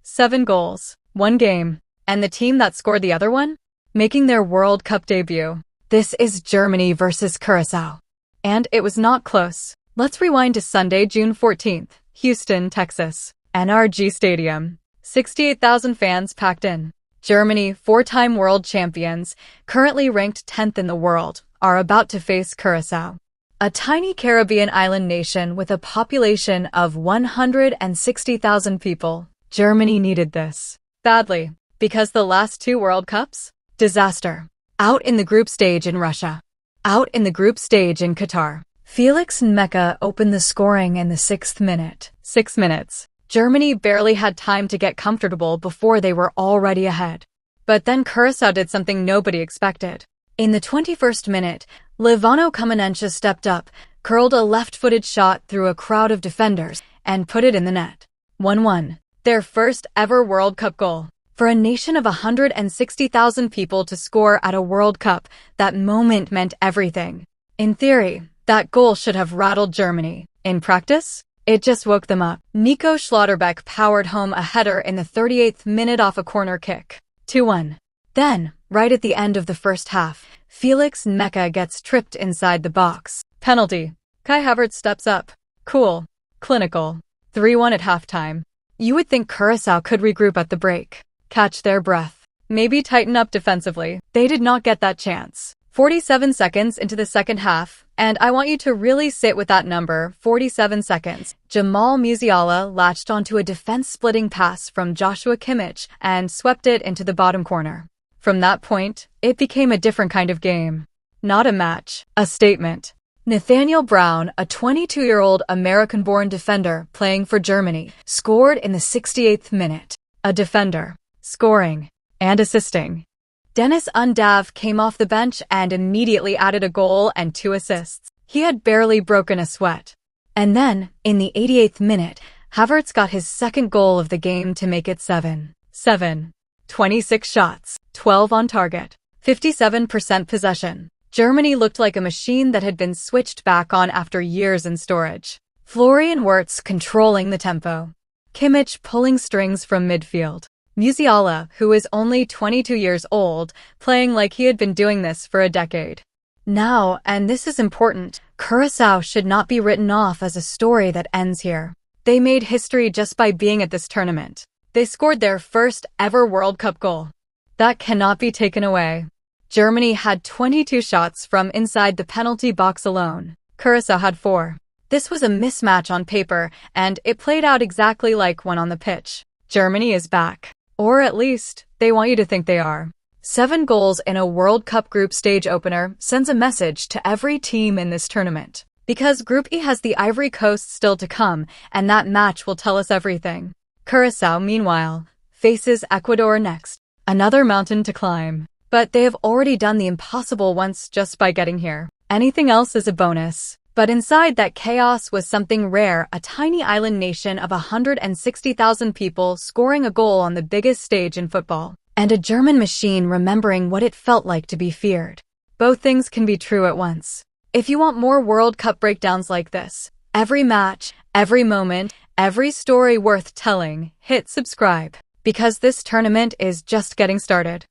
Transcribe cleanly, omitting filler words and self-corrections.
7 goals, 1 game, and the team that scored the other one? Making their World Cup debut. This is Germany versus Curaçao. And it was not close. Let's rewind to Sunday, June 14th, Houston, Texas. NRG Stadium. 68,000 fans packed in. Germany, 4-time world champions, currently ranked 10th in the world, are about to face Curaçao, a tiny Caribbean island nation with a population of 160,000 people. Germany needed this badly, because the last 2 World Cups? Disaster. Out in the group stage in Russia. Out in the group stage in Qatar. Felix Meka opened the scoring in the 6th minute. 6 minutes. Germany barely had time to get comfortable before they were already ahead. But then Curaçao did something nobody expected. In the 21st minute, Livano Kamenencha stepped up, curled a left-footed shot through a crowd of defenders, and put it in the net. 1-1. Their first ever World Cup goal. For a nation of 160,000 people to score at a World Cup, that moment meant everything. In theory, that goal should have rattled Germany. In practice, it just woke them up. Nico Schlotterbeck powered home a header in the 38th minute off a corner kick. 2-1. Then, right at the end of the first half, Felix Meka gets tripped inside the box. Penalty. Kai Havertz steps up. Cool. Clinical. 3-1 at halftime. You would think Curaçao could regroup at the break, catch their breath, maybe tighten up defensively. They did not get that chance. 47 seconds into the second half, and I want you to really sit with that number, 47 seconds. Jamal Musiala latched onto a defense-splitting pass from Joshua Kimmich and swept it into the bottom corner. From that point, it became a different kind of game. Not a match, a statement. Nathaniel Brown, a 22-year-old American-born defender playing for Germany, scored in the 68th minute. A defender, scoring, and assisting. Dennis Undav came off the bench and immediately added a goal and 2 assists. He had barely broken a sweat. And then, in the 88th minute, Havertz got his second goal of the game to make it 7-7. 26 shots, 12 on target, 57% possession. Germany looked like a machine that had been switched back on after years in storage. Florian Wirtz controlling the tempo. Kimmich pulling strings from midfield. Musiala, who is only 22 years old, playing like he had been doing this for a decade. Now, and this is important, Curaçao should not be written off as a story that ends here. They made history just by being at this tournament. They scored their first ever World Cup goal. That cannot be taken away. Germany had 22 shots from inside the penalty box alone. Curaçao had 4. This was a mismatch on paper, and it played out exactly like one on the pitch. Germany is back. Or at least, they want you to think they are. 7 goals in a World Cup group stage opener sends a message to every team in this tournament. Because Group E has the Ivory Coast still to come, and that match will tell us everything. Curaçao, meanwhile, faces Ecuador next. Another mountain to climb. But they have already done the impossible once just by getting here. Anything else is a bonus. But inside that chaos was something rare, a tiny island nation of 160,000 people scoring a goal on the biggest stage in football. And a German machine remembering what it felt like to be feared. Both things can be true at once. If you want more World Cup breakdowns like this, every match, every moment, every story worth telling, hit subscribe. Because this tournament is just getting started.